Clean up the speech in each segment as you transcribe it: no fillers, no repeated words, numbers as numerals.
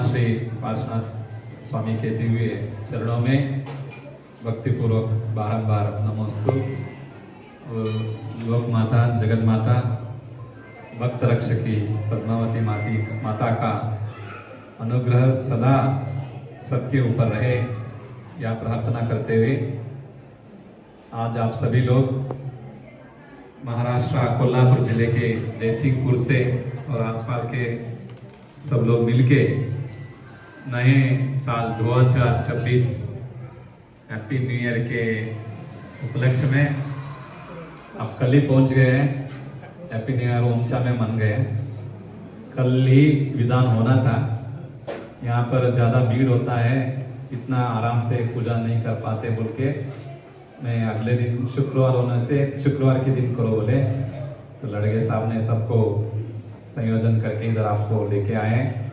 श्री पार्श्वनाथ स्वामी के दिव्य चरणों में भक्तिपूर्वक बारंबार नमोस्तु। लोक माता, जगत माता, भक्त रक्षकी पद्मावती माता का अनुग्रह सदा सबके ऊपर रहे, यह प्रार्थना करते हुए आज आप सभी लोग महाराष्ट्र कोल्हापुर जिले के जयसिंहपुर से और आसपास के सब लोग मिलके नए साल 2026 हैप्पी न्यू ईयर के उपलक्ष्य में आप कल ही पहुंच गए हैं। हैप्पी न्यू ईयर ओमचा में मन गए। कल ही विधान होना था। यहाँ पर ज़्यादा भीड़ होता है, इतना आराम से पूजा नहीं कर पाते बोल के मैं अगले दिन शुक्रवार होने से शुक्रवार के दिन करो बोले, तो लड़के साहब ने सबको संयोजन करके इधर आपको लेके आए हैं।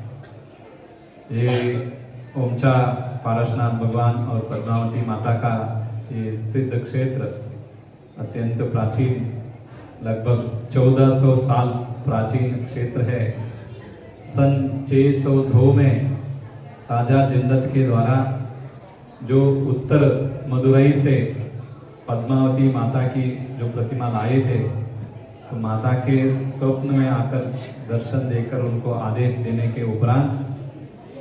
ये ओमचा पारसनाथ भगवान और पद्मावती माता का ये सिद्ध क्षेत्र अत्यंत प्राचीन, लगभग 1400 साल प्राचीन क्षेत्र है। सन 602 में राजा जिंदत के द्वारा जो उत्तर मदुरई से पद्मावती माता की जो प्रतिमा लाए थे, तो माता के स्वप्न में आकर दर्शन देकर उनको आदेश देने के उपरांत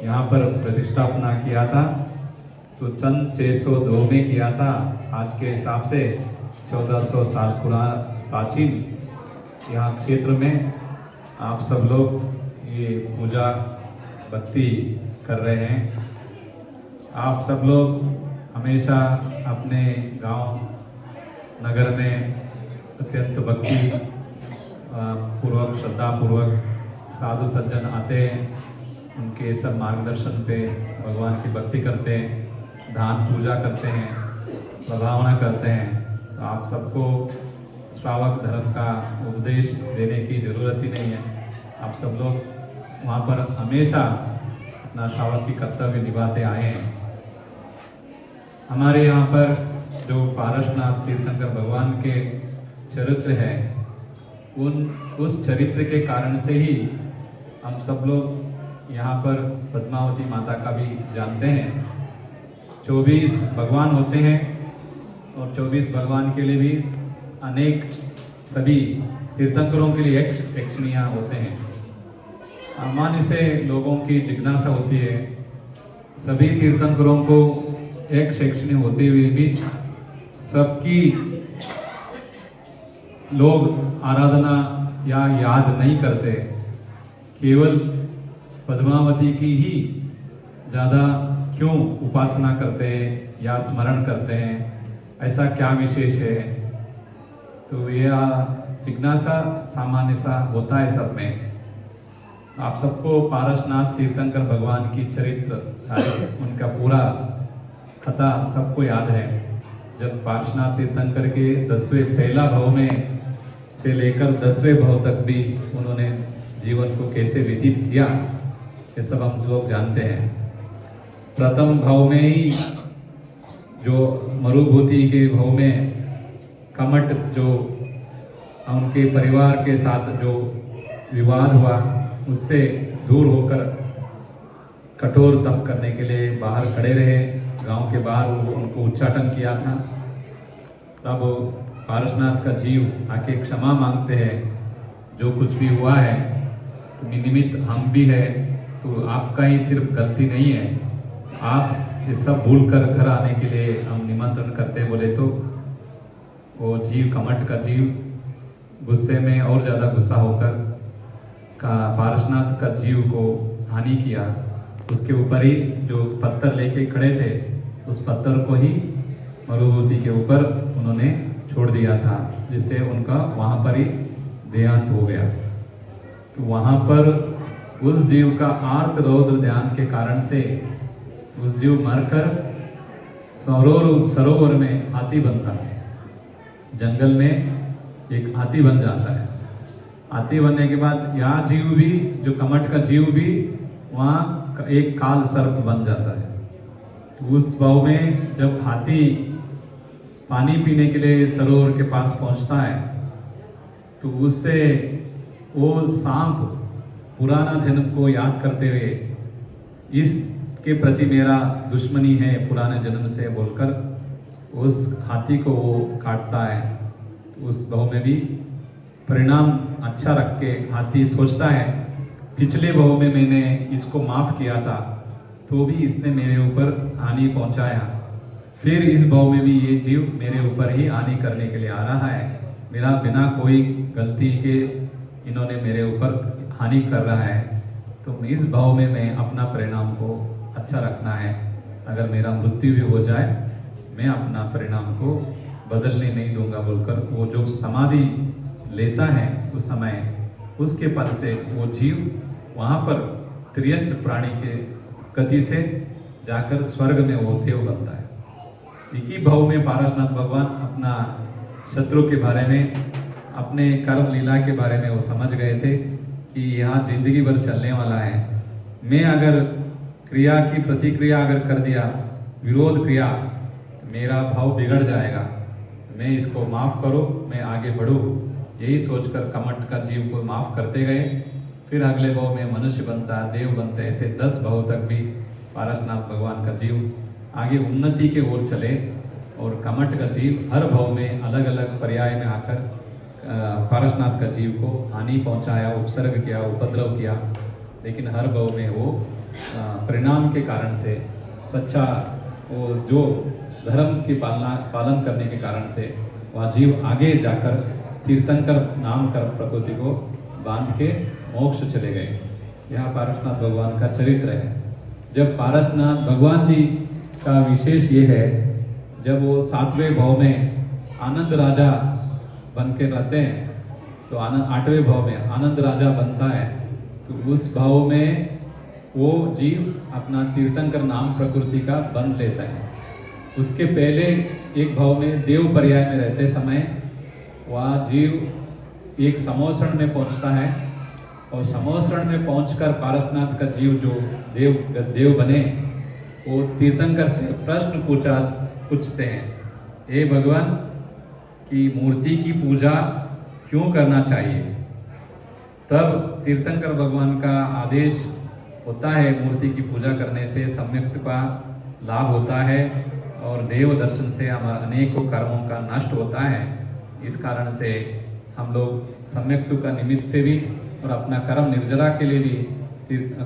यहाँ पर प्रतिष्ठापना किया था। तो सन 602 में किया था। आज के हिसाब से 1400 साल प्राचीन यहाँ क्षेत्र में आप सब लोग ये पूजा भक्ति कर रहे हैं। आप सब लोग हमेशा अपने गांव नगर में अत्यंत भक्ति पूर्वक, श्रद्धा पूर्वक साधु सज्जन आते हैं, उनके सब मार्गदर्शन पे भगवान की भक्ति करते हैं, दान पूजा करते हैं, प्रभावना करते हैं। तो आप सबको श्रावक धर्म का उपदेश देने की ज़रूरत ही नहीं है। आप सब लोग वहाँ पर हमेशा अपना श्रावक की कर्तव्य निभाते आए हैं। हमारे यहाँ पर जो पारसनाथ तीर्थंकर भगवान के चरित्र है, उस चरित्र के कारण से ही हम सब लोग यहाँ पर पद्मावती माता का भी जानते हैं। 24 भगवान होते हैं और 24 भगवान के लिए भी अनेक सभी तीर्थंकरों के लिए यक्षिणियाँ होते हैं। सामान्य से लोगों की जिज्ञासा होती है, सभी तीर्थंकरों को यक्षिणी होते हुए भी सबकी लोग आराधना या याद नहीं करते, केवल पद्मावती की ही ज़्यादा क्यों उपासना करते हैं या स्मरण करते हैं, ऐसा क्या विशेष है? तो यह जिज्ञासा सामान्य सा होता है सब में। आप सबको पारसनाथ तीर्थंकर भगवान की चरित्र उनका पूरा कथा सबको याद है। जब पार्श्वनाथ तीर्थंकर के 10वें पहला भाव में से लेकर 10वें भाव तक भी उन्होंने जीवन को कैसे व्यतीत किया, ये सब हम लोग जानते हैं। प्रथम भाव में ही जो मरुभूति के भाव में कमट जो उनके परिवार के साथ जो विवाद हुआ, उससे दूर होकर कठोर तप करने के लिए बाहर खड़े रहे। गांव के बाहर उनको उच्चाटन किया था। तब पारसनाथ का जीव आके क्षमा मांगते हैं, जो कुछ भी हुआ है तो निमित्त हम भी है, तो आपका ही सिर्फ गलती नहीं है, आप ये सब भूल कर घर आने के लिए हम निमंत्रण करते बोले। तो वो जीव, कमट का जीव गुस्से में और ज़्यादा गुस्सा होकर पारसनाथ का जीव को हानि किया। उसके ऊपर ही जो पत्थर लेके खड़े थे, उस पत्थर को ही मरुभूति के ऊपर उन्होंने छोड़ दिया था, जिससे उनका वहाँ पर ही देहांत हो गया। तो वहाँ पर उस जीव का आर्त रौद्र ध्यान के कारण से उस जीव मरकर सरोवर में हाथी बनता है। जंगल में एक हाथी बन जाता है। हाथी बनने के बाद यह जीव भी, जो कमट का जीव भी, वहाँ एक काल सर्प बन जाता है। तो उस भाव में जब हाथी पानी पीने के लिए सरोवर के पास पहुँचता है, तो उससे वो सांप पुराना जन्म को याद करते हुए इसके प्रति मेरा दुश्मनी है पुराने जन्म से बोलकर उस हाथी को वो काटता है। उस भाव में भी परिणाम अच्छा रख के हाथी सोचता है पिछले भाव में मैंने इसको माफ किया था तो भी इसने मेरे ऊपर हानि पहुंचाया, फिर इस भाव में भी ये जीव मेरे ऊपर ही हानि करने के लिए आ रहा है। मेरा बिना कोई गलती के इन्होंने मेरे ऊपर हानि कर रहा है, तो इस भाव में मैं अपना परिणाम को अच्छा रखना है। अगर मेरा मृत्यु भी हो जाए मैं अपना परिणाम को बदलने नहीं दूंगा बोलकर वो जो समाधि लेता है उस समय उसके पद से वो जीव वहाँ पर त्रियंच प्राणी के गति से जाकर स्वर्ग में वो देव बनता है। एक ही भाव में पारसनाथ भगवान अपना शत्रु के बारे में अपने कर्म लीला के बारे में वो समझ गए थे कि यहाँ जिंदगी भर चलने वाला है। मैं अगर क्रिया की प्रतिक्रिया अगर कर दिया, विरोध क्रिया, मेरा भाव बिगड़ जाएगा, मैं इसको माफ करो, मैं आगे बढ़ूँ, यही सोचकर कमट का जीव को माफ करते गए। फिर अगले भाव में मनुष्य बनता, देव बनते, ऐसे 10 भाव तक भी पारसनाथ भगवान का जीव आगे उन्नति के ओर चले। और कमट का जीव हर भाव में अलग अलग पर्याय में आकर पारसनाथ का जीव को हानि पहुंचाया, उपसर्ग किया, उपद्रव किया, लेकिन हर भाव में वो परिणाम के कारण से सच्चा वो जो धर्म की पालन करने के कारण से वह जीव आगे जाकर तीर्थंकर नाम कर प्रकृति को बांध के मोक्ष चले गए। यह पारसनाथ भगवान का चरित्र है। जब पारसनाथ भगवान जी का विशेष ये है, जब वो 7वें भाव में आनंद राजा बन के रहते हैं तो 8वें भाव में आनंद राजा बनता है, तो उस भाव में वो जीव अपना तीर्थंकर नाम प्रकृति का बंध लेता है। उसके पहले एक भाव में देव पर्याय में रहते समय वह जीव एक समोसण में पहुंचता है और समोसण में पहुंचकर पारसनाथ का जीव जो देव बने वो तीर्थंकर से प्रश्न पूछते हैं, हे भगवान की मूर्ति की पूजा क्यों करना चाहिए? तब तीर्थंकर भगवान का आदेश होता है मूर्ति की पूजा करने से सम्यक्त का लाभ होता है और देव दर्शन से हमारे अनेकों कर्मों का नष्ट होता है। इस कारण से हम लोग सम्यक्त का निमित्त से भी और अपना कर्म निर्जरा के लिए भी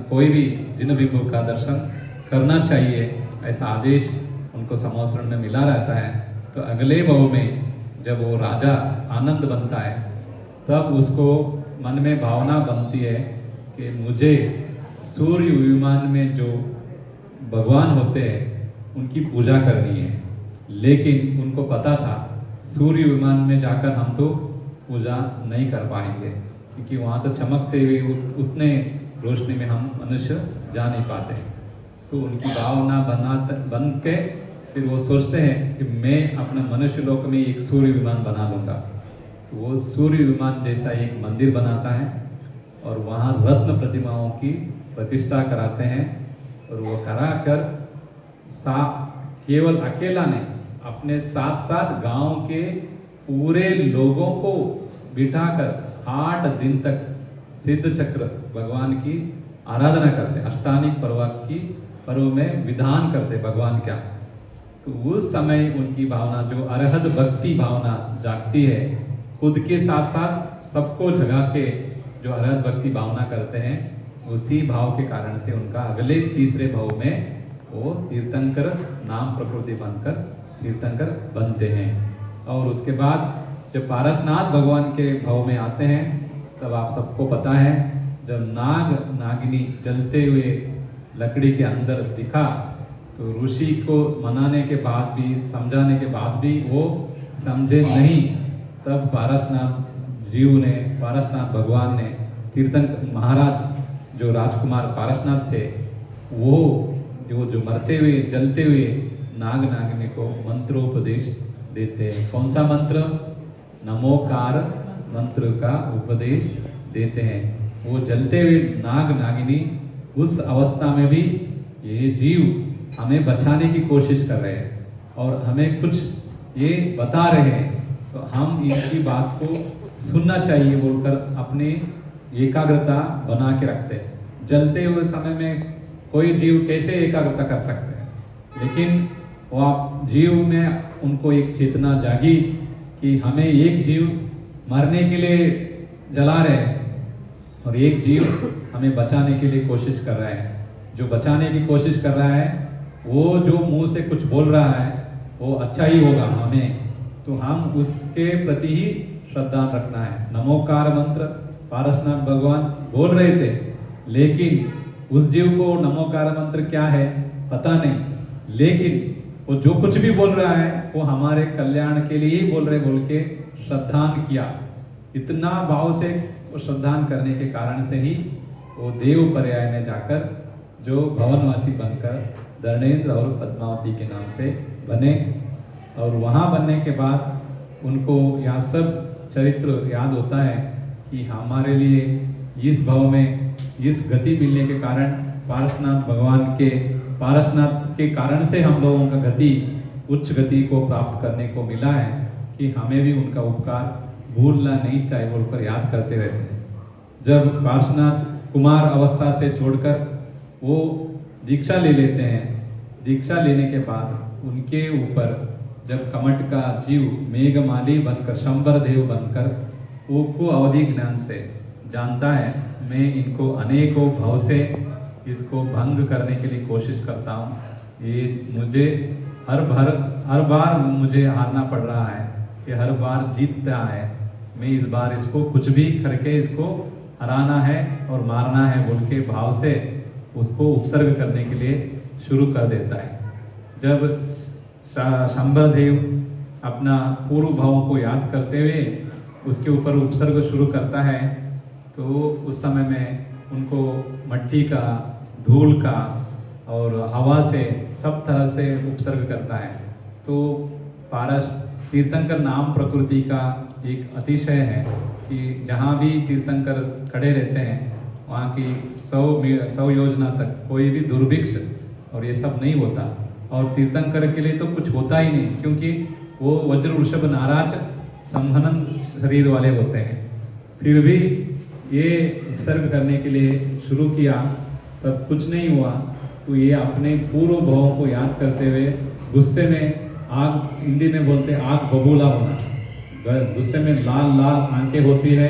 कोई भी जिन विभु का दर्शन करना चाहिए, ऐसा आदेश उनको समोसरण में मिला रहता है। तो अगले भाव में जब वो राजा आनंद बनता है तब उसको मन में भावना बनती है कि मुझे सूर्य विमान में जो भगवान होते हैं उनकी पूजा करनी है, लेकिन उनको पता था सूर्य विमान में जाकर हम तो पूजा नहीं कर पाएंगे क्योंकि वहाँ तो चमकते हुए उतने रोशनी में हम मनुष्य जा नहीं पाते। तो उनकी भावना बन के फिर वो सोचते हैं कि मैं अपना मनुष्य लोक में एक सूर्य विमान बना लूँगा। तो वो सूर्य विमान जैसा एक मंदिर बनाता है और वहाँ रत्न प्रतिमाओं की प्रतिष्ठा कराते हैं और वो करा कर केवल अकेला नहीं, अपने साथ साथ गांव के पूरे लोगों को बिठाकर 8 दिन तक सिद्ध चक्र भगवान की आराधना करते, अष्टानिक पर्व में विधान करते भगवान क्या। तो उस समय उनकी भावना जो अरहत भक्ति भावना जागती है, खुद के साथ साथ सबको जगा के जो अरहत भक्ति भावना करते हैं, उसी भाव के कारण से उनका अगले तीसरे भाव में वो तीर्थंकर नाम प्रकृति बनकर तीर्थंकर बनते हैं। और उसके बाद जब पारसनाथ भगवान के भाव में आते हैं तब आप सबको पता है जब नागिनी जलते हुए लकड़ी के अंदर दिखा तो ऋषि को मनाने के बाद भी, समझाने के बाद भी वो समझे नहीं। तब पारसनाथ भगवान ने तीर्थंकर महाराज जो राजकुमार पारसनाथ थे वो जो मरते हुए जलते हुए नागिनी को मंत्रोपदेश देते हैं। कौन सा मंत्र? नमोकार मंत्र का उपदेश देते हैं। वो जलते हुए नागिनी उस अवस्था में भी ये जीव हमें बचाने की कोशिश कर रहे हैं और हमें कुछ ये बता रहे हैं, तो हम इनकी बात को सुनना चाहिए बोलकर अपनी एकाग्रता बना के रखते हैं। जलते हुए समय में कोई जीव कैसे एकाग्रता कर सकते हैं, लेकिन वो आप जीव में उनको एक चेतना जागी कि हमें एक जीव मरने के लिए जला रहे हैं और एक जीव हमें बचाने के लिए कोशिश कर रहा है। जो बचाने की कोशिश कर रहा है वो जो मुंह से कुछ बोल रहा है वो अच्छा ही होगा हमें, तो हम उसके प्रति ही श्रद्धा रखना है। नमोकार मंत्र पारसनाथ भगवान बोल रहे थे, लेकिन उस जीव को नमोकार मंत्र क्या है पता नहीं, लेकिन वो जो कुछ भी बोल रहा है वो हमारे कल्याण के लिए ही बोल रहे बोल के श्रद्धान किया। इतना भाव से वो श्रद्धान करने के कारण से ही वो देव पर्याय में जाकर जो भवनवासी बनकर धर्मेंद्र और पद्मावती के नाम से बने, और वहाँ बनने के बाद उनको यह सब चरित्र याद होता है कि हमारे लिए इस भाव में इस गति मिलने के कारण पारसनाथ के कारण से हम लोगों का गति उच्च गति को प्राप्त करने को मिला है कि हमें भी उनका उपकार भूलना नहीं चाहिए बोलकर याद करते रहते हैं। जब पारसनाथ कुमार अवस्था से छोड़कर वो दीक्षा ले लेते हैं, दीक्षा लेने के बाद उनके ऊपर जब कमट का जीव मेघमाली बनकर शंबर देव बनकर वो को अवधि ज्ञान से जानता है मैं इनको अनेकों भाव से इसको भंग करने के लिए कोशिश करता हूँ, ये मुझे हर बार मुझे हारना पड़ रहा है, ये हर बार जीतता है, मैं इस बार इसको कुछ भी करके इसको हराना है और मारना है बोल के भाव से उसको उपसर्ग करने के लिए शुरू कर देता है। जब शंबर देव अपना पूर्व भाव को याद करते हुए उसके ऊपर उपसर्ग शुरू करता है, तो उस समय में उनको मट्टी का, धूल का और हवा से सब तरह से उपसर्ग करता है। तो पारस तीर्थंकर नाम प्रकृति का एक अतिशय है कि जहाँ भी तीर्थंकर खड़े रहते हैं वहाँ की 100 योजना तक कोई भी दुर्भिक्ष और ये सब नहीं होता, और तीर्थंकर के लिए तो कुछ होता ही नहीं, क्योंकि वो वज्र वृषभ नाराज संहनन शरीर वाले होते हैं। फिर भी ये उपसर्ग करने के लिए शुरू किया तब कुछ नहीं हुआ, तो ये अपने पूर्व भावों को याद करते हुए गुस्से में आग, हिंदी में बोलते हैं आग बबूला होना, गुस्से में लाल लाल आंखें होती है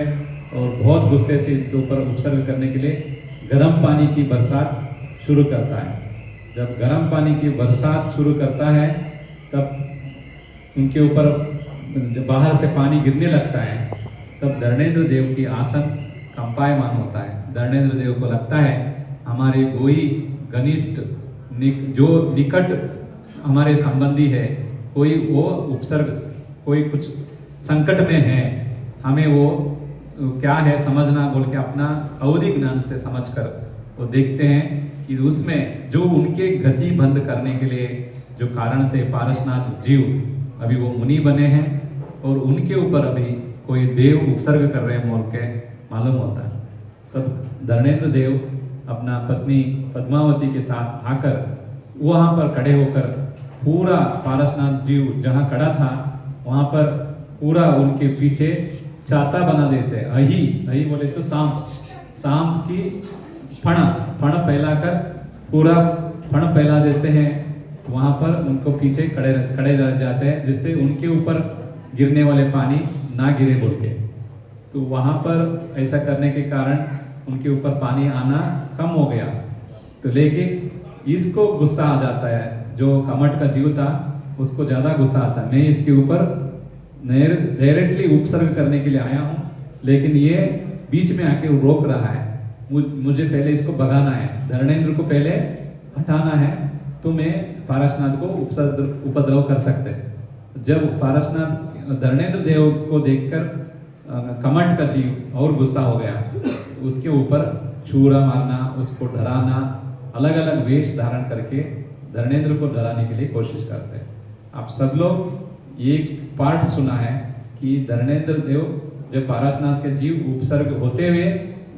और बहुत गुस्से से इसके ऊपर उपसर्ग करने के लिए गर्म पानी की बरसात शुरू करता है। जब गर्म पानी की बरसात शुरू करता है तब उनके ऊपर जब बाहर से पानी गिरने लगता है तब धर्मेंद्र देव की आसन कंपायमान होता है। धर्मेंद्र देव को लगता है हमारे कोई घनिष्ठ जो निकट हमारे संबंधी है, कोई वो उपसर्ग, कोई कुछ संकट में है, हमें वो क्या है समझना बोल के अपना अवधि ज्ञान से समझकर वो देखते हैं कि उसमें जो उनके गति बंद करने के लिए जो कारण थे पारसनाथ जीव, अभी वो मुनि बने हैं और उनके ऊपर अभी कोई देव उपसर्ग कर रहे हैं बोल के मालूम होता है। तब धर्मेंद्र देव अपना पत्नी पद्मावती के साथ आकर वहाँ पर खड़े होकर पूरा पारसनाथ जीव जहाँ खड़ा था वहाँ पर पूरा उनके पीछे छाता बना देते हैं। अही बोले तो सांप की फण फैलाकर पूरा फण फैला देते हैं, वहाँ पर उनको पीछे खड़े रह जाते हैं जिससे उनके ऊपर गिरने वाले पानी ना गिरे बोल के। तो वहाँ पर ऐसा करने के कारण उनके ऊपर पानी आना कम हो गया। तो लेकिन इसको गुस्सा आ जाता है, जो कमट का जीव था उसको ज़्यादा गुस्सा आता है, मैं इसके ऊपर डायरेक्टली उपसर्ग करने के लिए आया हूँ, लेकिन ये बीच में आके रोक रहा है, मुझे पहले इसको भगाना है, धर्मेंद्र को पहले हटाना है, तो मैं पारसनाथ को उपद्रव कर सकते हैं। जब पारसनाथ धर्मेंद्र देव को देखकर कमट का जीव और गुस्सा हो गया, उसके ऊपर छुरा मारना, उसको डराना, अलग अलग वेश धारण करके धर्मेंद्र को डराने के लिए कोशिश करते हैं। आप सब लोग एक पाठ सुना है कि धर्मेंद्र देव जब पारसनाथ के जीव उपसर्ग होते हुए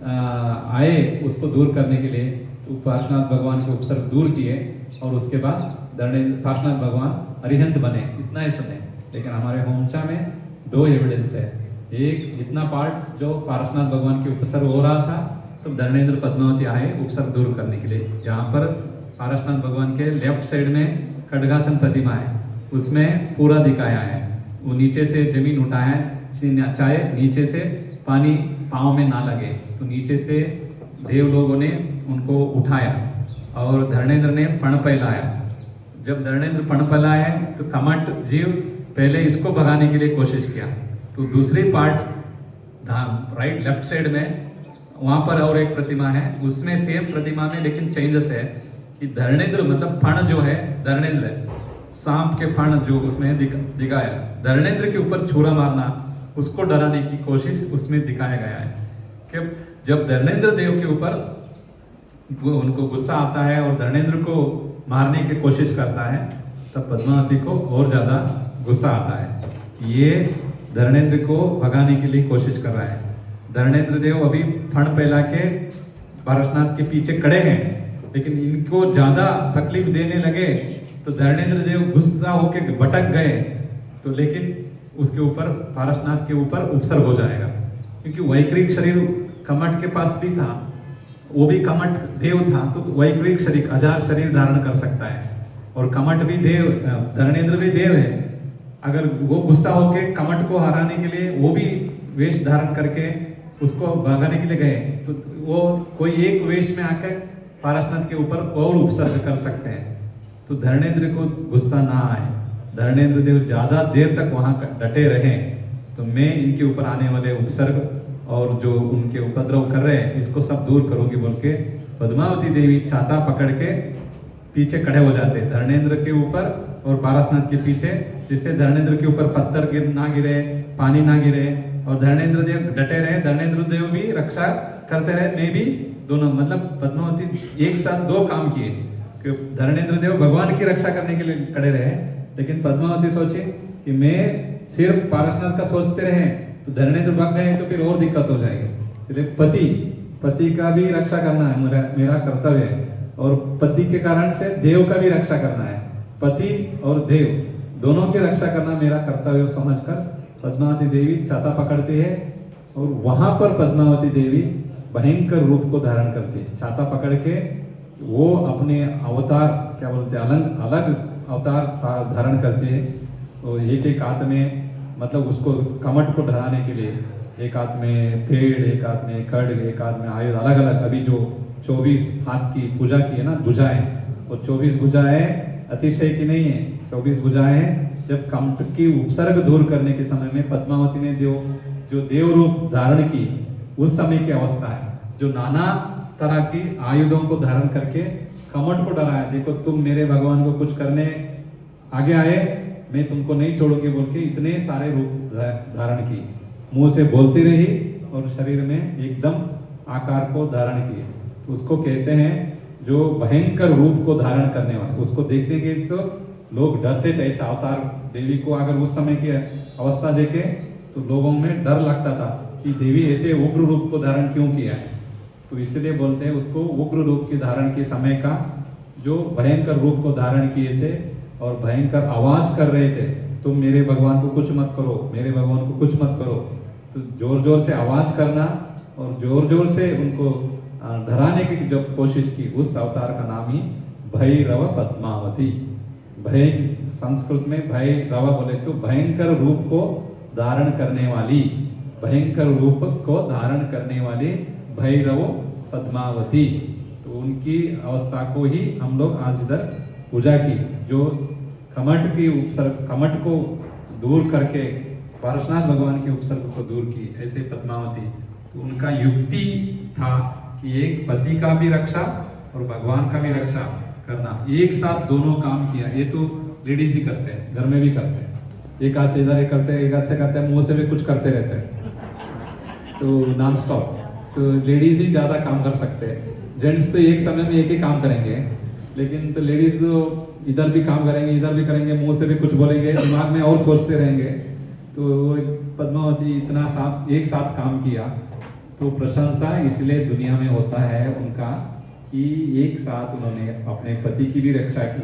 आए उसको दूर करने के लिए, तो पारसनाथ भगवान के उपसर्ग दूर किए और उसके बाद पारसनाथ भगवान अरिहंत बने, इतना ही सुने। लेकिन हमारे होमचा में 2 एविडेंस है, एक इतना पार्ट जो पारसनाथ भगवान के उपसर्ग हो रहा था तो धरणेंद्र पद्मावती आए उपसर्ग दूर करने के लिए। यहाँ पर पारसनाथ भगवान के लेफ्ट साइड में खड्गासन प्रतिमा है, उसमें पूरा दिखाया है। वो नीचे से जमीन उठाया है, चाहे नीचे से पानी पाँव में ना लगे, तो नीचे से देव लोगों ने उनको उठाया और धरणेंद्र ने पण फैलाया। जब धरणेंद्र पण फैलाया तो कमट जीव पहले इसको भगाने के लिए कोशिश किया, तो दूसरी पार्ट राइट लेफ्ट साइड में वहाँ पर और एक प्रतिमा है, उसमें सेम प्रतिमा में लेकिन चेंजेस है कि धरणेंद्र मतलब फण जो है धरणेंद्र सांप के फण जो उसमें दिखाया, धरणेंद्र के ऊपर छुरा मारना, उसको डराने की कोशिश उसमें दिखाया गया है कि जब धरणेंद्र देव के ऊपर उनको गुस्सा आता है और धरणेंद्र को मारने की कोशिश करता है, तब पद्मावती को और ज्यादा गुस्सा आता है कि ये धरणेंद्र को भगाने के लिए कोशिश कर रहा है। धरणेंद्र देव अभी फण फैला के पारसनाथ के पीछे खड़े हैं, लेकिन इनको ज्यादा तकलीफ देने लगे तो धरणेंद्र देव गुस्सा होकर भटक गए, तो लेकिन उसके ऊपर पारसनाथ के ऊपर उपसर्ग हो जाएगा, क्योंकि वैकृत शरीर कमट के पास भी था, वो भी कमट देव था, तो वैकृत शरीर 1000 शरीर धारण कर सकता है और कमट भी देव, धरणेंद्र भी देव है। अगर वो गुस्सा होके कमट को हराने के लिए वो भी वेश धारण करके उसको भगाने के लिए गए, तो वो कोई एक वेश में आकर पारसनाथ के ऊपर और उपसर्ग कर सकते हैं, तो धरणेंद्र को गुस्सा ना आए, धरणेंद्र देव ज्यादा देर तक वहां डटे रहे, तो मैं इनके ऊपर आने वाले उपसर्ग और जो उनके उपद्रव कर रहे हैं इसको सब दूर करूंगी बोल के पद्मावती देवी छाता पकड़ के पीछे खड़े हो जाते धरणेंद्र के ऊपर और पारसनाथ के पीछे, जिससे धरणेंद्र के ऊपर पत्थर ना गिरे, पानी ना गिरे, और धरणेंद्र देव डटे रहे, धरणेंद्र देव भी रक्षा करते रहे, मैं भी दोनों, मतलब पद्मावती एक साथ दो काम किए कि धरणेंद्र देव भगवान की रक्षा करने के लिए खड़े रहे, लेकिन पद्मावती सोचे कि मैं सिर्फ पारसनाथ का सोचते रहे तो धरणेंद्र भाग गए तो फिर और दिक्कत हो जाएगी, इसलिए पति का भी रक्षा करना है मेरा कर्तव्य है, और पति के कारण से देव का भी रक्षा करना है, पति और देव दोनों की रक्षा करना मेरा कर्तव्य समझकर पद्मावती देवी छाता पकड़ती है, और वहां पर पद्मावती देवी भयंकर रूप को धारण करती है। छाता पकड़ के वो अपने अवतार क्या बोलते हैं अलग अवतार धारण करती है, तो एक हाथ में मतलब उसको कमट को डराने के लिए एक हाथ में पेड़, एक हाथ में खड्ग, एक हाथ में आयुध, अलग अलग। अभी जो 24 हाथ की पूजा की है ना भुजाएं, वो 24 भुजाएं अतिशय की नहीं है, 24 भुजाएं जब कमट की उपसर्ग दूर करने के समय में पद्मावती ने जो देव रूप धारण की उस समय की अवस्था है, जो नाना तरह की आयुधों को धारण करके कमट को डराया, देखो तुम मेरे भगवान को कुछ करने आगे आए मैं तुमको नहीं छोड़ूंगी बोल के इतने सारे रूप धारण की, मुंह से बोलती रही और शरीर में एकदम आकार को धारण किए, तो उसको कहते हैं जो भयंकर रूप को धारण करने वाले, उसको देखने के तो लोग डरते थे। ऐसा अवतार देवी को अगर उस समय की अवस्था देखे तो लोगों में डर लगता था कि देवी ऐसे उग्र रूप को धारण क्यों किया है, तो इसलिए बोलते हैं उसको उग्र रूप के धारण के समय का जो भयंकर रूप को धारण किए थे और भयंकर आवाज कर रहे थे, तुम मेरे भगवान को कुछ मत करो, मेरे भगवान को कुछ मत करो, तो जोर जोर से आवाज करना और जोर जोर से उनको डराने की जब कोशिश की, उस अवतार का नाम ही भैरव पद्मावती। भय संस्कृत में भैरव बोले तो भयंकर रूप को धारण करने वाली, भयंकर रूप को धारण करने वाली भैरव पद्मावती, तो उनकी अवस्था को ही हम लोग आज इधर पूजा की, जो कमट को दूर करके पारसनाथ भगवान के उपसर्ग को दूर की, ऐसे पद्मावती। तो उनका युक्ति था कि एक पति का भी रक्षा और भगवान का भी रक्षा करना, एक साथ दोनों काम किया। ये तो लेडीज ही करते हैं, घर में भी करते हैं, एक हाथ से इधर करते हैं, एक हाथ से करते हैं, मुंह से भी कुछ करते रहते हैं, तो नॉन स्टॉप। तो लेडीज ही ज्यादा काम कर सकते हैं, जेंट्स तो एक समय में एक ही काम करेंगे, लेकिन तो लेडीज तो इधर भी काम करेंगे, इधर भी करेंगे, मुंह से भी कुछ बोलेंगे, दिमाग में और सोचते रहेंगे। तो पद्मावती इतना एक साथ काम किया, तो प्रशंसा इसलिए दुनिया में होता है उनका कि एक साथ उन्होंने अपने पति की भी रक्षा की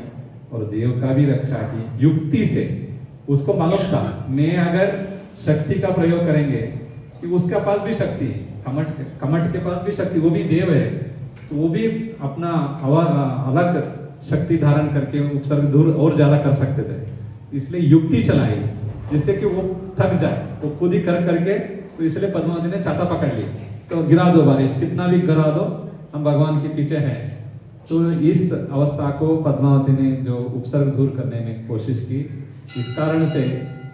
और देव का भी रक्षा की युक्ति से। उसको मालूम था मैं अगर शक्ति का प्रयोग करेंगे कि उसके पास भी शक्ति है, कमट के पास भी शक्ति, वो भी देव है, तो वो भी अपना अलग शक्ति धारण करके उपसर्ग दूर और ज्यादा कर सकते थे। इसलिए युक्ति चलाई जिससे कि वो थक जाए, वो खुद ही कर करके, तो इसलिए पद्मावती ने छाता पकड़ ली, तो गिरा दो बारिश, कितना भी गिरा दो, हम भगवान के पीछे हैं। तो इस अवस्था को पद्मावती ने जो उपसर्ग दूर करने में कोशिश की, इस कारण से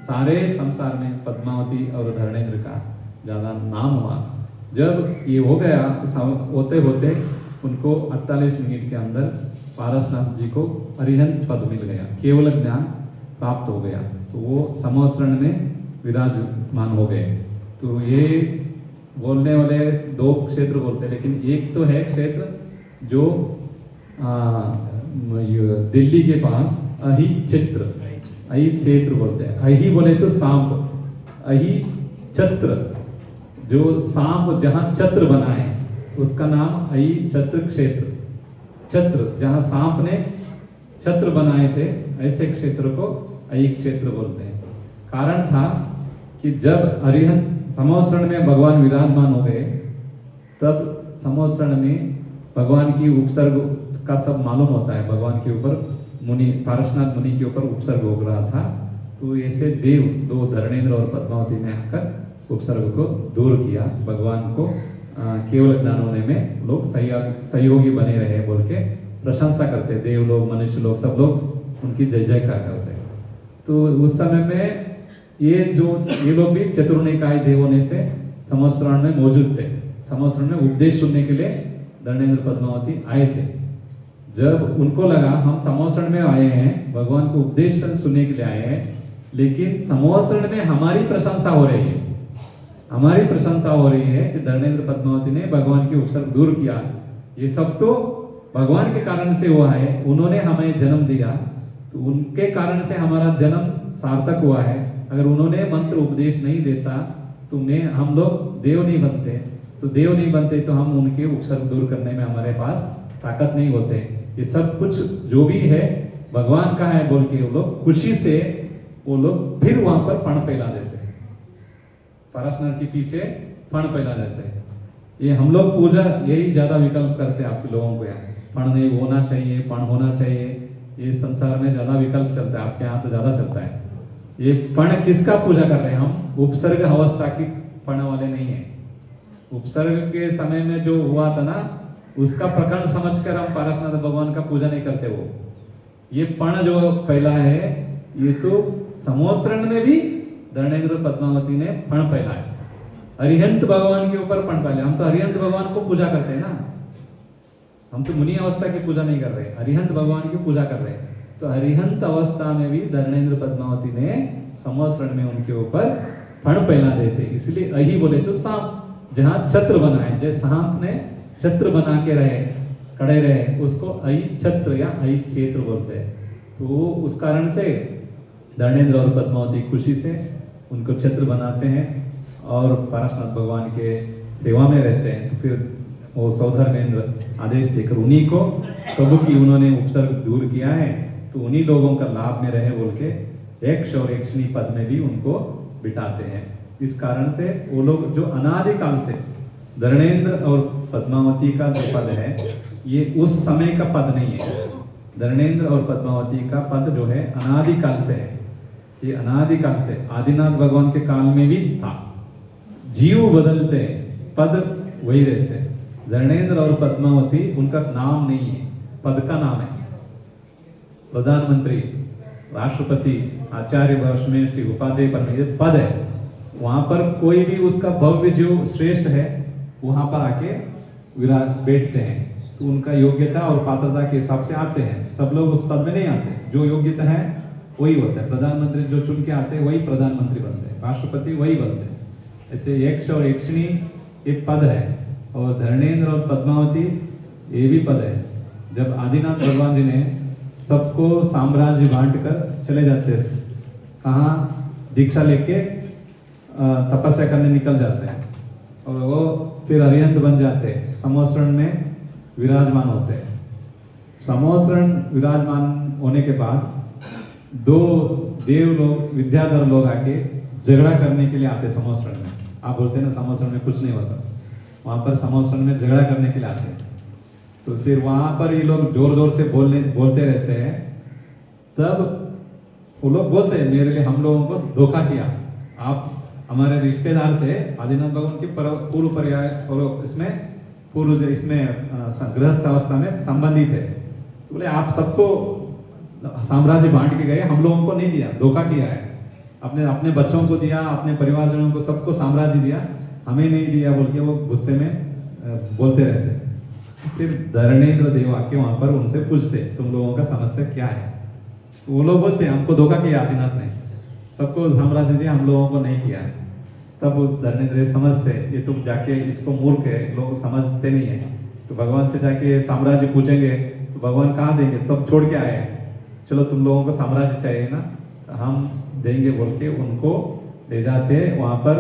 सारे संसार में पद्मावती और धर्मेंद्र का ज्यादा नाम हुआ। जब ये हो गया तो होते होते उनको 48 मिनट के अंदर पारसनाथ जी को अरिहंत पद मिल गया, केवल ज्ञान प्राप्त हो गया, तो वो समोसरण में विराजमान हो गए। तो ये बोलने वाले दो क्षेत्र बोलते हैं, लेकिन एक तो है क्षेत्र जो दिल्ली के पास अही क्षेत्र बोलते हैं। अही बोले तो सांप, अही छत्र, जो सांप जहां छत्र बना है उसका नाम अही छत्र क्षेत्र। छत्र जहां सांप ने छत्र बनाए थे, ऐसे क्षेत्र को अही क्षेत्र बोलते हैं। कारण था कि जब अरिहंत समोसरण में भगवान विराजमान हो गए, तब समोसरण में भगवान की उपसर्ग का सब मालूम होता है, भगवान के ऊपर मुनि पारसनाथ मुनि के ऊपर उपसर्ग हो रहा था। तो ऐसे देव दो धर्मेंद्र और पद्मावती ने आकर उपसर्ग को दूर किया, भगवान को केवल ज्ञान होने में लोग सहयोगी बने रहे बोल के प्रशंसा करते, देव लोग मनुष्य लोग सब लोग उनकी जय जयकार करते। तो उस समय में ये लोग भी चतुर्निकाय देव होने से समोसरण में मौजूद थे। समोसरण में उपदेश सुनने के लिए धर्मेंद्र पद्मावती आए थे। जब उनको लगा हम समोसरण में आए हैं, भगवान को उपदेश सुनने के लिए आए हैं, लेकिन समोसरण में हमारी प्रशंसा हो रही है, हमारी प्रशंसा हो रही है कि धर्मेंद्र पद्मावती ने भगवान की उपसर्ग दूर किया, ये सब तो भगवान के कारण से हुआ है, उन्होंने हमें जन्म दिया, तो उनके कारण से हमारा जन्म सार्थक हुआ है। अगर उन्होंने मंत्र उपदेश नहीं देता तो हम लोग देव नहीं बनते, तो देव नहीं बनते तो हम उनके उपसर्ग दूर करने में हमारे पास ताकत नहीं होते। ये सब कुछ जो भी है भगवान का है बोल के वो लोग खुशी से वो लोग फिर वहां पर पण फैला देते हैं, पारसनाथ के पीछे पण फैला देते हैं। ये हम लोग पूजा यही ज्यादा विकल्प करते हैं आपके लोगों को, यहाँ पण नहीं होना चाहिए, पण होना चाहिए, ये संसार में ज्यादा विकल्प चलता है, आपके यहाँ तो ज्यादा चलता है। ये पण किसका पूजा कर रहे हैं हम? उपसर्ग अवस्था की पण वाले नहीं है। उपसर्ग के समय में जो हुआ था ना, उसका प्रकरण समझकर हम पारसनाथ भगवान का पूजा नहीं करते। वो ये पण जो फैला है, ये तो समोसरण में भी धर्मेंद्र पद्मावती ने पण फैला है। अरिहंत भगवान के ऊपर पण फैला। हम तो अरिहंत भगवान को पूजा करते हैं ना, हम तो मुनि अवस्था की पूजा नहीं कर रहे, अरिहंत भगवान की पूजा कर रहे हैं। तो अरिहंत अवस्था में भी धर्मेंद्र पद्मावती ने समोसरण में उनके ऊपर पण फैला देते, इसलिए अही बोले तो सांप जहां छत्र बना है, जैसे सांप ने छत्र बना के रहे, खड़े रहे, उसको अही छत्र या अही क्षेत्र बोलते हैं। तो उस कारण से धर्मेंद्र और पद्मावती खुशी से उनको छत्र बनाते हैं और पारसनाथ भगवान के सेवा में रहते हैं। तो फिर वो सौधर्मेंद्र आदेश देकर उन्हीं को प्रभु की उन्होंने उपसर्ग दूर किया है, तो उन्हीं लोगों का लाभ में रहे बोल के यक्ष और यक्षिणी पद में भी उनको बिठाते हैं। इस कारण से वो लोग जो अनादिकाल से धर्मेंद्र और पद्मावती का जो पद है, ये उस समय का पद नहीं है। धर्मेंद्र और पद्मावती का पद जो है अनादिकाल से है, ये अनादिकाल से आदिनाथ भगवान के काल में भी था। जीव बदलते, पद वही रहते। धर्मेंद्र और पद्मावती उनका नाम नहीं है, पद का नाम है। प्रधानमंत्री, राष्ट्रपति, आचार्य, वर्षमेष्ठी, उपाध्याय पर ये पद है। वहां पर कोई भी उसका भव्य जो श्रेष्ठ है वहां पर आके बैठते हैं, तो उनका योग्यता और पात्रता के हिसाब से आते हैं। सब लोग उस पद में नहीं आते, जो योग्यता है वही होता है। प्रधानमंत्री जो चुन के आते हैं वही प्रधानमंत्री बनते हैं, राष्ट्रपति वही बनते हैं। ऐसे यक्ष और यक्षिणी एक पद है, और धर्मेंद्र और पद्मावती ये भी पद है। जब आदिनाथ भगवान जी ने सबको साम्राज्य बांट कर चले जाते थे, कहाँ दीक्षा लेके तपस्या करने निकल जाते हैं, और वो फिर अरिहंत बन जाते हैं, समोसरण में विराजमान होते हैं। समोसरण विराजमान होने के बाद दो देव लोग, विद्याधर लोग आके झगड़ा करने के लिए आते समोसरण में। आप बोलते हैं ना समोसरण में कुछ नहीं होता, वहाँ पर समोसन में झगड़ा करने के लिए आते हैं। तो फिर वहाँ पर ये लोग जोर जोर से बोलते रहते हैं। तब वो लोग बोलते हैं मेरे लिए हम लोगों को धोखा किया, आप हमारे रिश्तेदार थे, आदिनाथ भगवान के पूर्व पर्याय और इसमें गृहस्थ अवस्था में संबंधी थे। तो बोले आप सबको साम्राज्य बांट के गए, हम लोगों को नहीं दिया, धोखा किया है, अपने अपने बच्चों को दिया, अपने परिवारजनों को सबको साम्राज्य दिया, हमें नहीं दिया बोल के वो गुस्से में बोलते रहते। फिर धरणेन्द्र देव आके वहां पर उनसे पूछते तुम लोगों का समस्या क्या है। तो वो लोग बोलते हमको धोखा किया आदिनाथ ने, सबको साम्राज्य दिया, हम लोगों को नहीं किया है। तब उस धरणेन्द्र देव समझते ये तुम जाके इसको मूर्ख है, लोग समझते नहीं है, तो भगवान से जाके साम्राज्य पूछेंगे तो भगवान कहाँ देंगे, सब छोड़ के आए हैं, चलो तुम लोगों को साम्राज्य चाहिए ना, तो हम देंगे बोल के उनको ले जाते। वहां पर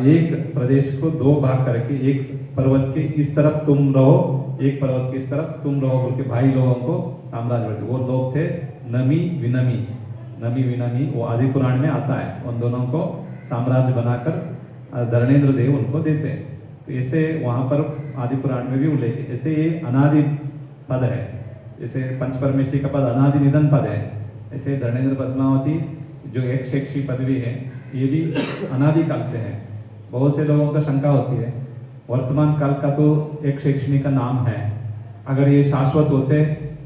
एक प्रदेश को दो भाग करके, एक पर्वत के इस तरफ तुम रहो, एक पर्वत के इस तरफ तुम रहो बोल के भाई लोगों को साम्राज्य बांटे। वो लोग थे नमी विनमी, वो आदि पुराण में आता है। उन दोनों को साम्राज्य बनाकर धरणेन्द्र देव उनको देते हैं। तो ऐसे वहाँ पर आदि पुराण में भी उल्लेख है। ऐसे ये अनादि पद है, जैसे पंचपरमेष्ठी का पद अनादि निधन पद है, ऐसे धरणेन्द्र पद्मावती जो एक शेक्षी पदवी है ये भी अनादि काल से है। बहुत से लोगों का शंका होती है वर्तमान काल का तो एक शैक्षणिक का नाम है, अगर ये शाश्वत होते,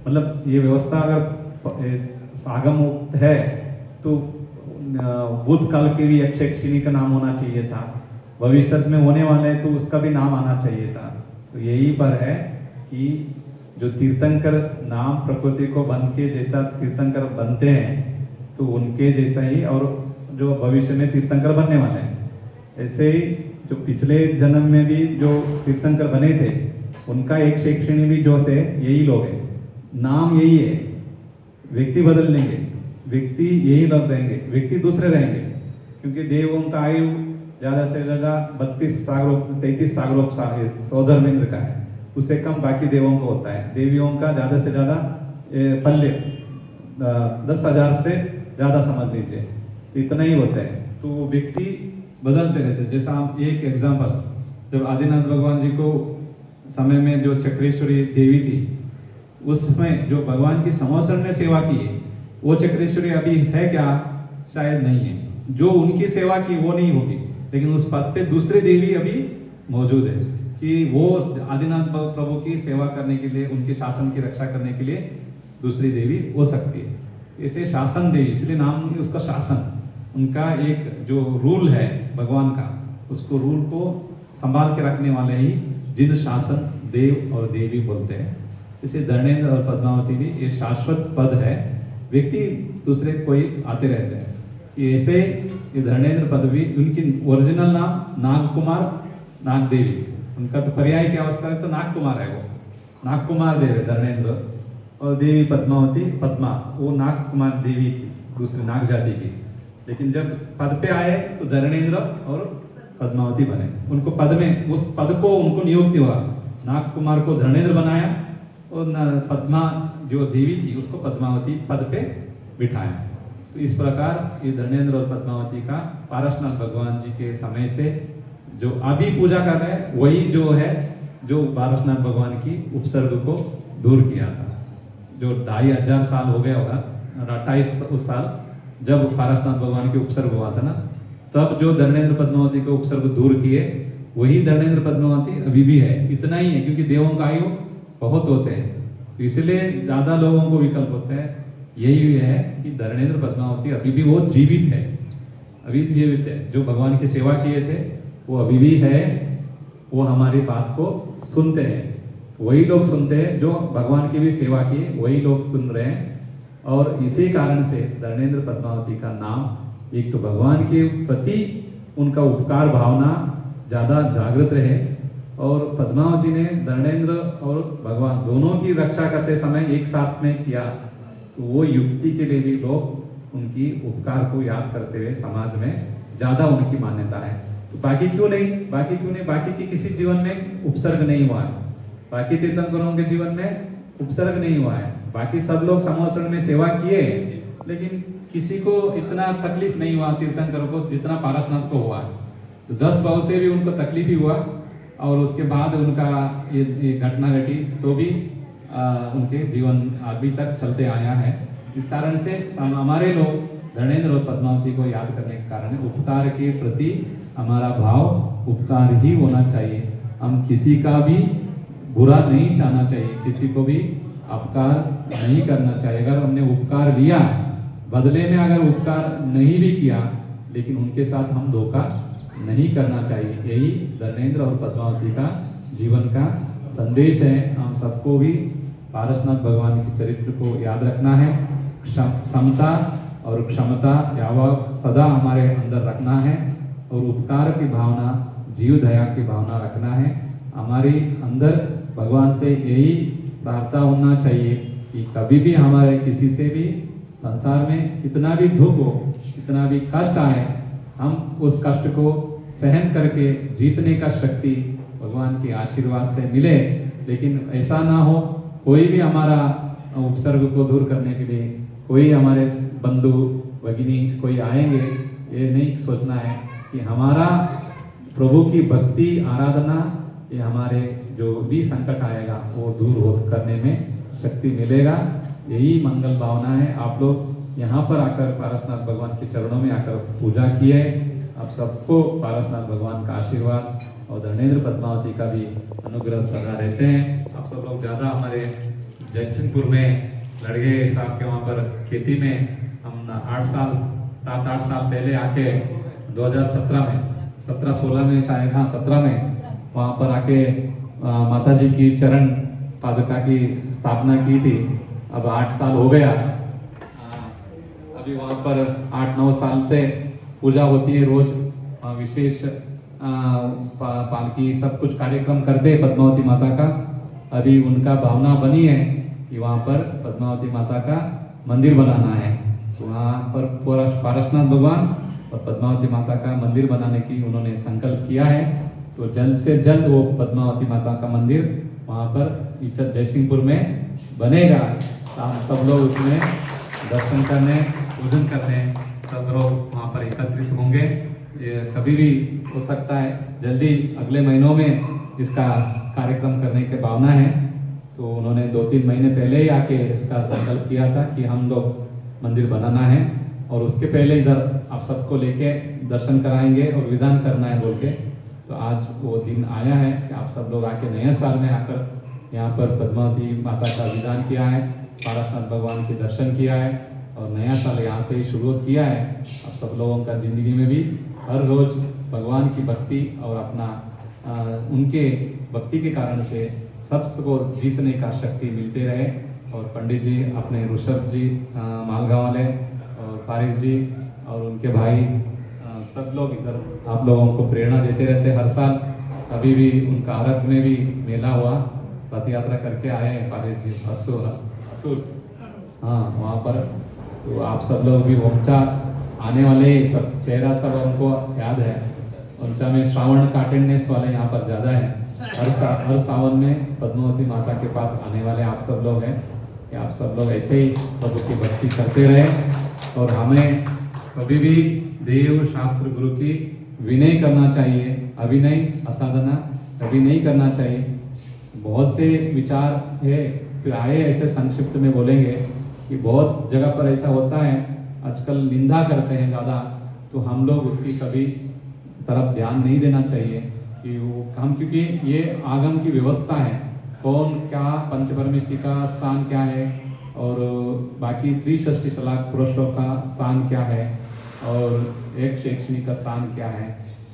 मतलब ये व्यवस्था अगर आगम है तो भूतकाल के भी एक शैक्षणिक का नाम होना चाहिए था, भविष्य में होने वाले तो उसका भी नाम आना चाहिए था। तो यही पर है कि जो तीर्थंकर नाम प्रकृति को बन के जैसा तीर्थंकर बनते हैं तो उनके जैसा ही और जो भविष्य में तीर्थंकर बनने वाले हैं, ऐसे ही जो पिछले जन्म में भी जो तीर्थंकर बने थे उनका एक शैक्षणिक भी जो थे यही लोग हैं, नाम यही है, व्यक्ति बदल लेंगे, व्यक्ति यही लोग रहेंगे, व्यक्ति दूसरे रहेंगे, क्योंकि देवों का आयु ज़्यादा से ज़्यादा 33 सागरों सौधर्मेंद्र का है, उससे कम बाकी देवों को होता है। देवियों का ज़्यादा से ज़्यादा पल्ले 10,000 से ज़्यादा समझ लीजिए, तो इतना ही होता है। तो वो व्यक्ति बदलते रहते। जैसा हम एक एग्जाम्पल, जब आदिनाथ भगवान जी को समय में जो चक्रेश्वरी देवी थी उसमें जो भगवान की समोसन में सेवा की है वो चक्रेश्वरी अभी है क्या, शायद नहीं है। जो उनकी सेवा की वो नहीं होगी, लेकिन उस पद पे दूसरी देवी अभी मौजूद है कि वो आदिनाथ प्रभु की सेवा करने के लिए, उनके शासन की रक्षा करने के लिए दूसरी देवी हो सकती है। इसे शासन देवी इसलिए नाम नहीं, उसका शासन, उनका एक जो रूल है भगवान का, उसको रूल को संभाल के रखने वाले ही जिन शासन देव और देवी बोलते हैं। इसे धरणेन्द्र और पद्मावती भी ये शाश्वत पद है, व्यक्ति दूसरे कोई आते रहते हैं। ये ऐसे ये धरणेन्द्र पद भी, उनकी ओरिजिनल नाम नागकुमार नागदेवी, उनका तो पर्याय की अवस्था है तो नागकुमार है, वो नागकुमार देव है धरणेन्द्र, और देवी पद्मावती पद्मा वो नागकुमार देवी थी दूसरी नाग जाति की। लेकिन जब पद पे आए तो धरणेन्द्र और पद्मावती बने, उनको पद में उस पद को उनको नियुक्ति हुआ, नागकुमार को धरणेन्द्र बनाया और पद्मा जो देवी थी उसको पद्मावती पद पे बिठाया। तो इस प्रकार ये धरणेन्द्र और पद्मावती का पारसनाथ भगवान जी के समय से जो अभी पूजा कर रहे हैं वही जो है जो पारसनाथ भगवान की उपसर्ग को दूर किया था। जो 2500 साल हो गया होगा, 28 साल जब पारसनाथ भगवान के उपसर्ग हुआ था ना, तब जो धरणेन्द्र पद्मावती के उपसर्ग दूर किए वही धरणेन्द्र पद्मावती अभी भी है। इतना ही है क्योंकि देवों का आयु बहुत होते हैं, तो इसलिए ज्यादा लोगों को विकल्प होते हैं। यही है कि धरणेन्द्र पद्मावती अभी भी वो जीवित है, अभी जीवित है। जो भगवान की सेवा किए थे वो अभी भी है, वो हमारी बात को सुनते हैं, वही लोग सुनते हैं जो भगवान की भी सेवा की, वही लोग सुन रहे हैं। और इसी कारण से धरणेन्द्र पद्मावती का नाम, एक तो भगवान के प्रति उनका उपकार भावना ज़्यादा जागृत रहे, और पद्मावती ने धरणेन्द्र और भगवान दोनों की रक्षा करते समय एक साथ में किया, तो वो युक्ति के लिए भी लोग उनकी उपकार को याद करते हुए समाज में ज़्यादा उनकी मान्यता है। तो बाकी क्यों नहीं, बाकी के किसी जीवन में उपसर्ग नहीं हुआ है, बाकी तीर्थंकरों के जीवन में उपसर्ग नहीं हुआ है, बाकी सब लोग समोसन में सेवा किए, लेकिन किसी को इतना तकलीफ नहीं हुआ तीर्थंकरों को जितना पारसनाथ को हुआ। तो 10 भाव से भी उनको तकलीफ ही हुआ, और उसके बाद उनका ये घटना घटी तो भी उनके जीवन अभी तक चलते आया है। इस कारण से हमारे लोग धर्मेंद्र और पद्मावती को याद करने के कारण उपकार के प्रति हमारा भाव उपकार ही होना चाहिए। हम किसी का भी बुरा नहीं चाहना चाहिए, किसी को भी अपकार नहीं करना चाहिए। अगर हमने उपकार लिया, बदले में अगर उपकार नहीं भी किया, लेकिन उनके साथ हम धोखा नहीं करना चाहिए। यही धर्मेंद्र और पद्मावती का जीवन का संदेश है। हम सबको भी पारसनाथ भगवान के चरित्र को याद रखना है। समता और क्षमता यावत सदा हमारे अंदर रखना है और उपकार की भावना, जीव दया की भावना रखना है। हमारे अंदर भगवान से यही प्रार्थना होना चाहिए कि कभी भी हमारे किसी से भी संसार में कितना भी दुख हो, कितना भी कष्ट आए, हम उस कष्ट को सहन करके जीतने का शक्ति भगवान के आशीर्वाद से मिले। लेकिन ऐसा ना हो कोई भी हमारा उपसर्ग को दूर करने के लिए कोई हमारे बंधु भगिनी कोई आएंगे, ये नहीं सोचना है कि हमारा प्रभु की भक्ति आराधना, ये हमारे जो भी संकट आएगा वो दूर हो करने में शक्ति मिलेगा। यही मंगल भावना है। आप लोग यहाँ पर आकर पारसनाथ भगवान के चरणों में आकर पूजा किए। आप सबको पारसनाथ भगवान का आशीर्वाद और धर्मेंद्र पद्मावती का भी अनुग्रह सदा रहते हैं। आप सब लोग ज़्यादा हमारे जयसिंहपुर में लड़के साहब के वहाँ पर खेती में हम 7-8 साल पहले आके 2017 में 17-16 में शायद, हाँ 17 में वहाँ पर आके माता जी की चरण पादुका की स्थापना की थी। अब 8 साल हो गया। अभी वहाँ पर 8-9 साल से पूजा होती है रोज, विशेष पालकी सब कुछ कार्यक्रम करते हैं पद्मावती माता का। अभी उनका भावना बनी है कि वहाँ पर पद्मावती माता का मंदिर बनाना है। तो वहाँ पर पारसनाथ भगवान और पद्मावती माता का मंदिर बनाने की उन्होंने संकल्प किया है। तो जल्द से जल्द वो पद्मावती माता का मंदिर वहाँ पर इच्छत जयसिंहपुर में बनेगा। तो हम सब लोग उसमें दर्शन करने, पूजन करने सब लोग वहाँ पर एकत्रित होंगे। ये कभी भी हो सकता है, जल्दी अगले महीनों में इसका कार्यक्रम करने की भावना है। तो उन्होंने 2-3 महीने पहले ही आके इसका संकल्प किया था कि हम लोग मंदिर बनाना है और उसके पहले इधर आप सबको लेके दर्शन कराएंगे और विधान करना है बोल के। तो आज वो दिन आया है कि आप सब लोग आके नए साल में आकर यहाँ पर पद्मावती माता का विधान किया है, पारसनाथ भगवान के दर्शन किया है और नया साल यहाँ से ही शुरुआत किया है। आप सब लोगों का जिंदगी में भी हर रोज भगवान की भक्ति और अपना उनके भक्ति के कारण से सबको जीतने का शक्ति मिलते रहे। और पंडित जी, अपने ऋषभ जी मालगांव वाले और पारिस जी और उनके भाई सब लोग इधर आप लोगों को प्रेरणा देते रहते हर साल। अभी भी उनका अरब में भी मेला हुआ, रथ यात्रा करके आए हैं पारिस जी, असूल, हाँ वहाँ पर। तो आप सब लोग भी ओमचा आने वाले सब चेहरा सब हमको याद है। ओमचा में श्रावण का अटेंडेंस वाले यहाँ पर ज़्यादा है। हर सावन में पद्मावती माता के पास आने वाले आप सब लोग हैं कि आप सब लोग ऐसे ही प्रभु की भक्ति करते रहे और हमें कभी भी देव शास्त्र गुरु की विनय करना चाहिए, अभिनय असाधना कभी नहीं करना चाहिए। बहुत से विचार है, फिर आए ऐसे संक्षिप्त में बोलेंगे कि बहुत जगह पर ऐसा होता है, आजकल निंदा करते हैं ज़्यादा, तो हम लोग उसकी कभी तरफ ध्यान नहीं देना चाहिए कि वो हम, क्योंकि ये आगम की व्यवस्था है, कौन क्या पंचपरमेष्टि का स्थान क्या है और बाकी 63 श्लोक पुरुषों का स्थान क्या है और एक शैक्षणिक का स्थान क्या है,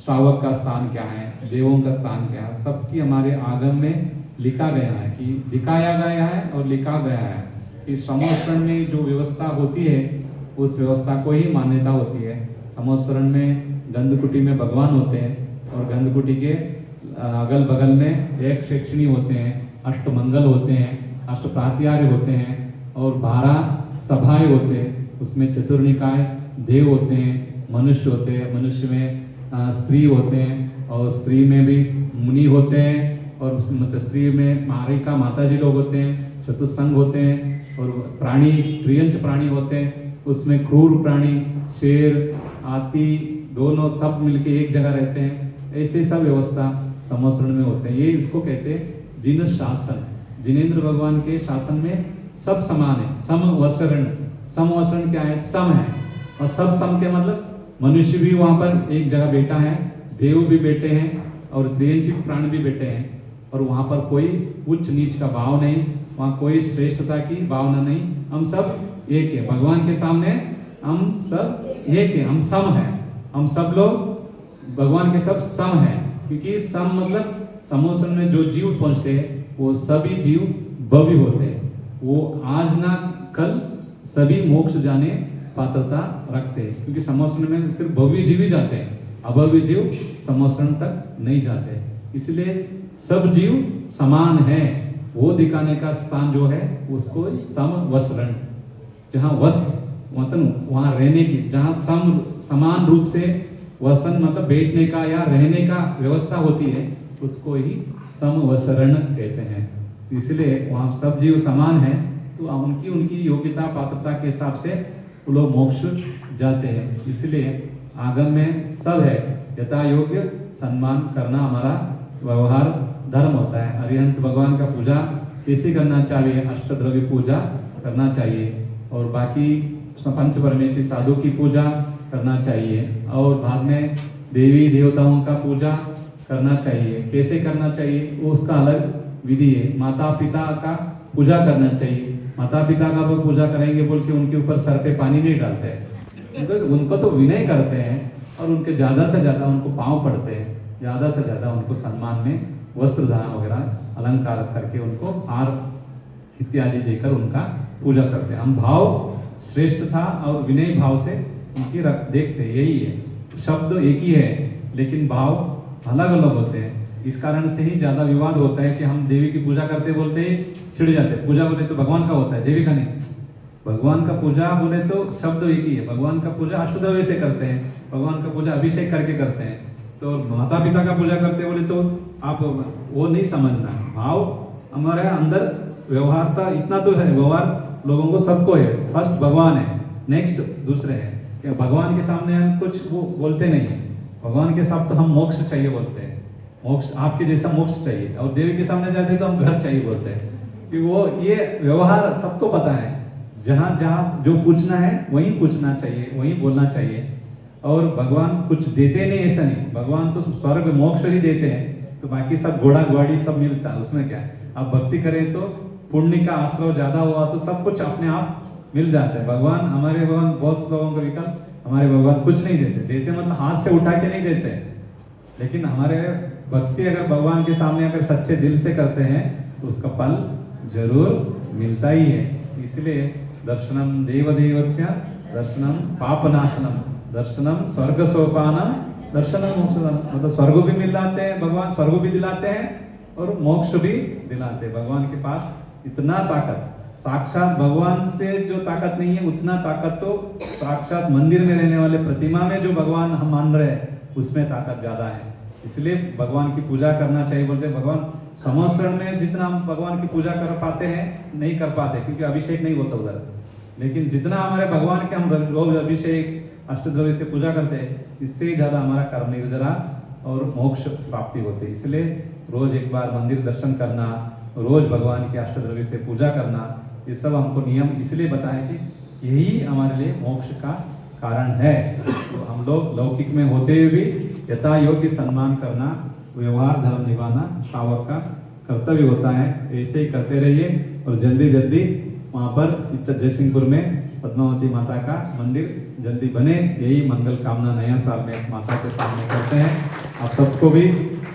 श्रावक का स्थान क्या है, देवों का स्थान क्या है, सबकी हमारे आगम में लिखा गया है कि दिखाया गया है और लिखा गया है कि समोत्सरण में जो व्यवस्था होती है उस व्यवस्था को ही मान्यता होती है। समोत्सरण में गंधकुटी में भगवान होते हैं और गंधकुटी के अगल बगल में एक शैक्षणी होते हैं, अष्टमंगल होते हैं, अष्ट प्रात्यार्य होते हैं और 12 सभाएं होते हैं। उसमें चतुर्निकाय देव होते हैं, मनुष्य होते हैं, मनुष्य में स्त्री होते हैं और स्त्री में भी मुनि होते हैं और उस स्त्री में मारिका माता जी लोग होते हैं, चतुस्संग होते हैं और प्राणी त्रियंच प्राणी होते हैं। उसमें क्रूर प्राणी शेर हाथी दोनों सब मिलके एक जगह रहते हैं। ऐसे सब व्यवस्था समवसरण में होते हैं। ये इसको कहते हैं जिन शासन। जिनेंद्र भगवान के शासन में सब समान है। समवसरण, समवसरण क्या है? सम है। और सब सम के मतलब मनुष्य भी वहां पर एक जगह बेटा है, देव भी बेटे हैं और त्रियंचित प्राण भी बेटे हैं। और वहां पर कोई उच्च नीच का भाव नहीं, वहां कोई श्रेष्ठता की भावना नहीं। हम सब एक है भगवान के सामने, हम सब एक है, हम सम है। हम सब लोग भगवान के सब सम है, क्योंकि सम मतलब समोसन में जो जीव पहुंचते हैं वो सभी जीव भव्य होते हैं। वो आज ना कल सभी मोक्ष जाने पात्रता रखते हैं, क्योंकि समोसन में सिर्फ भव्य जीव ही जाते हैं, अभव्य जीव समोसन तक नहीं जाते। इसलिए सब जीव समान है, वो दिखाने का स्थान जो है उसको समवसरण, जहाँ वस मतलब वहाँ रहने की, जहाँ समान रूप से वसन मतलब बैठने का या रहने का व्यवस्था होती है, उसको ही समवसरण कहते हैं। इसलिए वहाँ सब जीव समान है, तो उनकी उनकी योग्यता पात्रता के हिसाब से वो लोग मोक्ष जाते हैं। इसलिए आगम में सब है, यथा योग्य सम्मान करना हमारा व्यवहार धर्म होता है। अरिहंत भगवान का पूजा कैसे करना चाहिए? अष्टद्रव्य पूजा करना चाहिए, और बाकी पंच परमेश्वरी साधु की पूजा करना चाहिए, और बाद में देवी देवताओं का पूजा करना चाहिए। कैसे करना चाहिए वो उसका अलग विधि है। माता पिता का पूजा करना चाहिए। माता पिता का वो पूजा करेंगे बोल के उनके ऊपर सर पे पानी नहीं डालते हैं, उनको तो विनय करते हैं, और उनके ज़्यादा से ज़्यादा उनको पाँव पड़ते हैं, ज़्यादा से ज़्यादा उनको सम्मान में वस्त्र दान वगैरह अलंकार करके उनको हार इत्यादि देकर उनका पूजा करते हैं। हम भाव श्रेष्ठता और विनय भाव से उनकी देखते हैं। यही है, शब्द एक ही है लेकिन भाव अलग अलग होते हैं। इस कारण से ही ज्यादा विवाद होता है कि हम देवी की पूजा करते बोलते ही छिड़ जाते हैं। पूजा बोले तो भगवान का होता है, देवी का नहीं। भगवान का पूजा बोले तो शब्द एक ही है। भगवान का पूजा अष्टद्रव्य से करते हैं, भगवान का पूजा अभिषेक करके करते हैं। तो माता पिता का पूजा करते बोले तो आप वो नहीं समझना, भाव हमारे अंदर व्यवहारता इतना तो है। व्यवहार लोगों को सबको है, फर्स्ट भगवान है, नेक्स्ट दूसरे हैं। क्या भगवान के सामने हम कुछ वो बोलते नहीं है। भगवान के साथ तो हम मोक्ष चाहिए बोलते हैं, मोक्ष आपके जैसा मोक्ष चाहिए। और देवी के सामने जाते हैं तो हम घर चाहिए बोलते हैं, कि वो ये व्यवहार सबको पता है। जहाँ जहाँ जो पूछना है वहीं पूछना चाहिए, वहीं बोलना चाहिए। और भगवान कुछ देते नहीं ऐसा नहीं, भगवान तो स्वर्ग मोक्ष ही देते हैं, तो बाकी सब घोड़ा गाड़ी सब मिलता है, उसमें क्या है। आप भक्ति करें तो पुण्य का आश्रय ज्यादा हुआ तो सब कुछ अपने आप मिल जाता है। भगवान हमारे भगवान बहुत लोगों का विकल्प, हमारे भगवान कुछ नहीं देते। देते मतलब हाथ से उठा के नहीं देते, लेकिन हमारे भक्ति अगर भगवान के सामने अगर सच्चे दिल से करते हैं तो उसका फल जरूर मिलता ही है। इसलिए दर्शनम देवदेवस्य दर्शनम पापनाशनम दर्शनम स्वर्ग सोपानम दर्शनम मोक्षम। मतलब स्वर्ग भी मिलाते हैं भगवान, स्वर्ग भी दिलाते हैं और मोक्ष भी दिलाते हैं। भगवान के पास इतना ताकत, साक्षात भगवान से जो ताकत नहीं है उतना ताकत तो साक्षात मंदिर में रहने वाले प्रतिमा में जो भगवान हम मान रहे हैं उसमें ताकत ज्यादा है। इसलिए भगवान की पूजा करना चाहिए। बोलते हैं भगवान समवसरण में जितना हम भगवान की पूजा कर पाते हैं नहीं कर पाते, क्योंकि अभिषेक नहीं होता उधर। लेकिन जितना हमारे भगवान के हम रोज अभिषेक अष्टद्रव्य से पूजा करते हैं, इससे ज्यादा हमारा कर्म निर्जरा और मोक्ष प्राप्ति होती है। इसलिए रोज एक बार मंदिर दर्शन करना, रोज भगवान की अष्टद्रव्य से पूजा करना, ये सब हमको नियम इसलिए बताएं कि यही हमारे लिए मोक्ष का कारण है। तो हम लोग लौकिक में होते हुए भी यथा योग्य सम्मान करना, व्यवहार धर्म निभाना श्रावक का कर्तव्य होता है। ऐसे ही करते रहिए और जल्दी जल्दी वहाँ पर जयसिंहपुर में पद्मावती माता का मंदिर जल्दी बने, यही मंगल कामना नया साल में माता के सामने करते हैं। आप सबको भी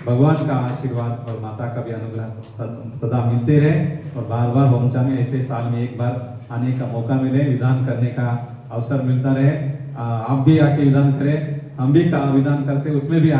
भगवान का आशीर्वाद और माता का भी अनुग्रह सदा मिलते रहे, और बार बार होमचा में ऐसे साल में एक बार आने का मौका मिले, विधान करने का अवसर मिलता रहे। आप भी आके विधान करें, हम भी का विधान करते, उसमें भी